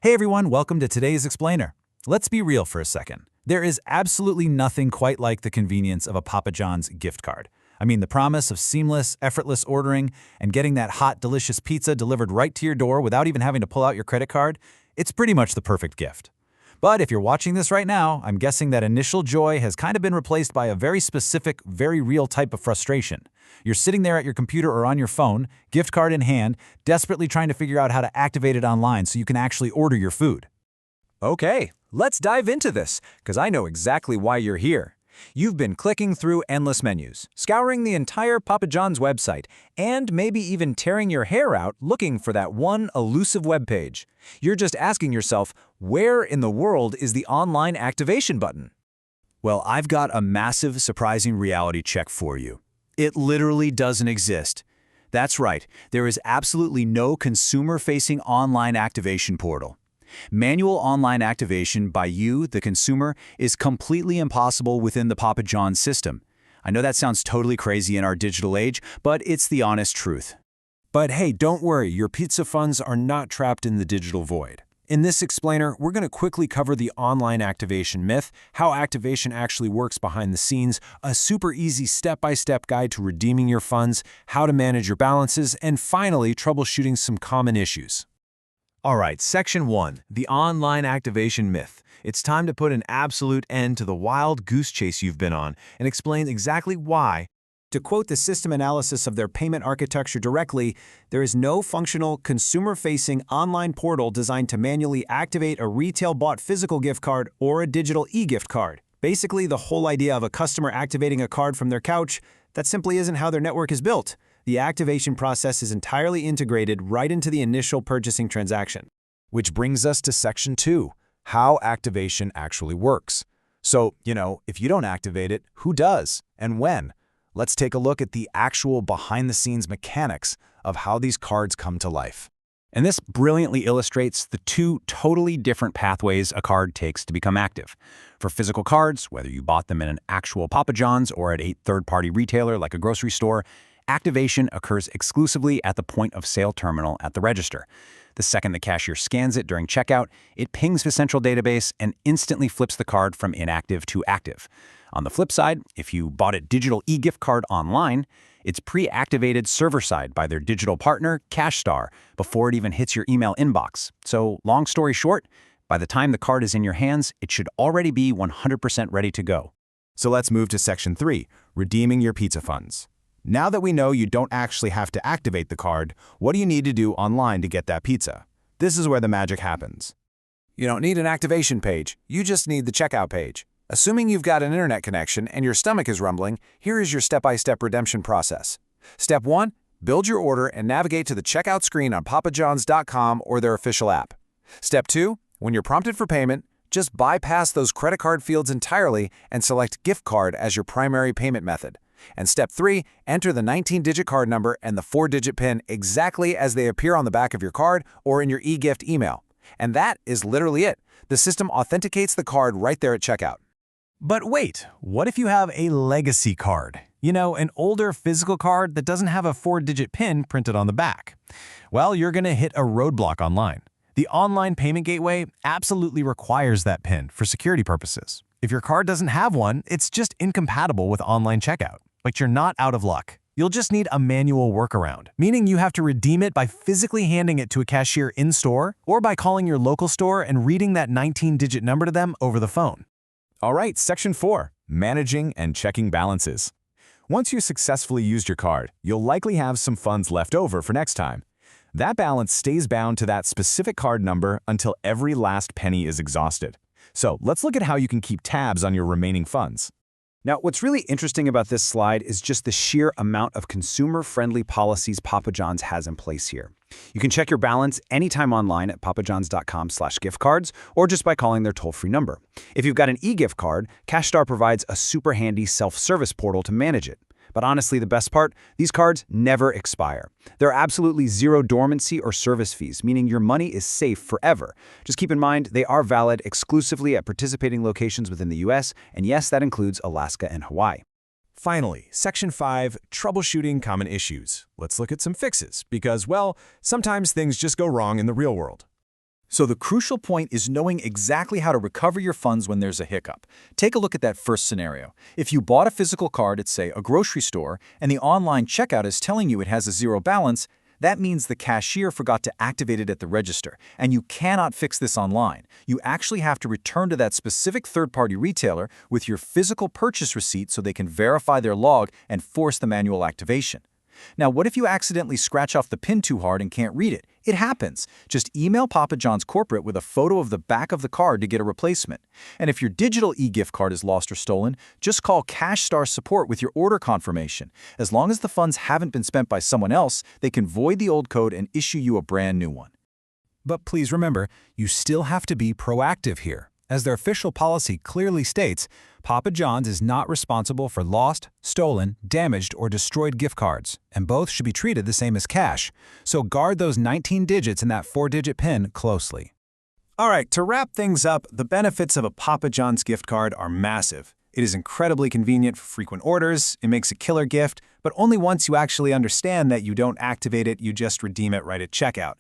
Hey everyone, welcome to today's Explainer. Let's be real for a second. There is absolutely nothing quite like the convenience of a Papa John's gift card. I mean, the promise of seamless, effortless ordering and getting that hot, delicious pizza delivered right to your door without even having to pull out your credit card, it's pretty much the perfect gift. But if you're watching this right now, I'm guessing that initial joy has kind of been replaced by a very specific, very real type of frustration. You're sitting there at your computer or on your phone, gift card in hand, desperately trying to figure out how to activate it online so you can actually order your food. Okay, let's dive into this, because I know exactly why you're here. You've been clicking through endless menus, scouring the entire Papa John's website, and maybe even tearing your hair out looking for that one elusive web page. You're just asking yourself, where in the world is the online activation button? Well, I've got a massive, surprising reality check for you. It literally doesn't exist. That's right, there is absolutely no consumer-facing online activation portal. Manual online activation by you, the consumer, is completely impossible within the Papa John's system. I know that sounds totally crazy in our digital age, but it's the honest truth. But hey, don't worry, your pizza funds are not trapped in the digital void. In this explainer, we're going to quickly cover the online activation myth, how activation actually works behind the scenes, a super easy step-by-step guide to redeeming your funds, how to manage your balances, and finally, troubleshooting some common issues. All right, Section 1, the online activation myth. It's time to put an absolute end to the wild goose chase you've been on and explain exactly why. To quote the system analysis of their payment architecture directly, there is no functional, consumer-facing online portal designed to manually activate a retail-bought physical gift card or a digital e-gift card. Basically, the whole idea of a customer activating a card from their couch, that simply isn't how their network is built. The activation process is entirely integrated right into the initial purchasing transaction. Which brings us to Section 2, how activation actually works. So, if you don't activate it, who does and when? Let's take a look at the actual behind-the-scenes mechanics of how these cards come to life. And this brilliantly illustrates the two totally different pathways a card takes to become active. For physical cards, whether you bought them in an actual Papa John's or at a third-party retailer like a grocery store, activation occurs exclusively at the point-of-sale terminal at the register. The second the cashier scans it during checkout, it pings the central database and instantly flips the card from inactive to active. On the flip side, if you bought a digital e-gift card online, it's pre-activated server-side by their digital partner, CashStar, before it even hits your email inbox. So, long story short, by the time the card is in your hands, it should already be 100% ready to go. So let's move to Section 3, redeeming your pizza funds. Now that we know you don't actually have to activate the card, what do you need to do online to get that pizza? This is where the magic happens. You don't need an activation page, you just need the checkout page. Assuming you've got an internet connection and your stomach is rumbling, here is your step-by-step redemption process. Step 1, build your order and navigate to the checkout screen on papajohns.com or their official app. Step 2, when you're prompted for payment, just bypass those credit card fields entirely and select gift card as your primary payment method. And Step 3, enter the 19-digit card number and the 4-digit PIN exactly as they appear on the back of your card or in your e-gift email. And that is literally it. The system authenticates the card right there at checkout. But wait, what if you have a legacy card? An older physical card that doesn't have a 4-digit PIN printed on the back. Well, you're going to hit a roadblock online. The online payment gateway absolutely requires that PIN for security purposes. If your card doesn't have one, it's just incompatible with online checkout. But you're not out of luck. You'll just need a manual workaround, meaning you have to redeem it by physically handing it to a cashier in-store or by calling your local store and reading that 19-digit number to them over the phone. All right, Section 4, managing and checking balances. Once you successfully used your card, you'll likely have some funds left over for next time. That balance stays bound to that specific card number until every last penny is exhausted. So let's look at how you can keep tabs on your remaining funds. Now, what's really interesting about this slide is just the sheer amount of consumer-friendly policies Papa John's has in place here. You can check your balance anytime online at papajohns.com/giftcards or just by calling their toll-free number. If you've got an e-gift card, CashStar provides a super handy self-service portal to manage it. But honestly, the best part, these cards never expire. There are absolutely zero dormancy or service fees, meaning your money is safe forever. Just keep in mind, they are valid exclusively at participating locations within the US, and yes, that includes Alaska and Hawaii. Finally, Section 5, troubleshooting common issues. Let's look at some fixes, because, well, sometimes things just go wrong in the real world. So the crucial point is knowing exactly how to recover your funds when there's a hiccup. Take a look at that first scenario. If you bought a physical card at, say, a grocery store, and the online checkout is telling you it has a zero balance, that means the cashier forgot to activate it at the register, and you cannot fix this online. You actually have to return to that specific third-party retailer with your physical purchase receipt so they can verify their log and force the manual activation. Now, what if you accidentally scratch off the PIN too hard and can't read it? It happens. Just email Papa John's corporate with a photo of the back of the card to get a replacement. And if your digital e-gift card is lost or stolen, just call Cash Star support with your order confirmation. As long as the funds haven't been spent by someone else, they can void the old code and issue you a brand new one. But please remember, you still have to be proactive here. As their official policy clearly states, Papa John's is not responsible for lost, stolen, damaged, or destroyed gift cards, and both should be treated the same as cash. So guard those 19 digits in that 4-digit PIN closely. All right, to wrap things up, the benefits of a Papa John's gift card are massive. It is incredibly convenient for frequent orders, it makes a killer gift, but only once you actually understand that you don't activate it, you just redeem it right at checkout.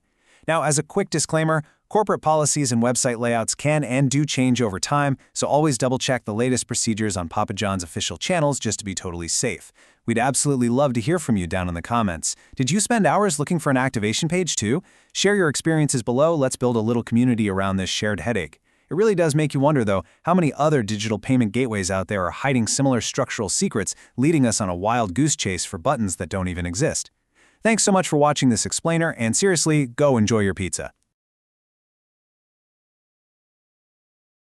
Now, as a quick disclaimer, corporate policies and website layouts can and do change over time, so always double-check the latest procedures on Papa John's official channels just to be totally safe. We'd absolutely love to hear from you down in the comments. Did you spend hours looking for an activation page too? Share your experiences below. Let's build a little community around this shared headache. It really does make you wonder, though, how many other digital payment gateways out there are hiding similar structural secrets, leading us on a wild goose chase for buttons that don't even exist. Thanks so much for watching this explainer, and seriously, go enjoy your pizza.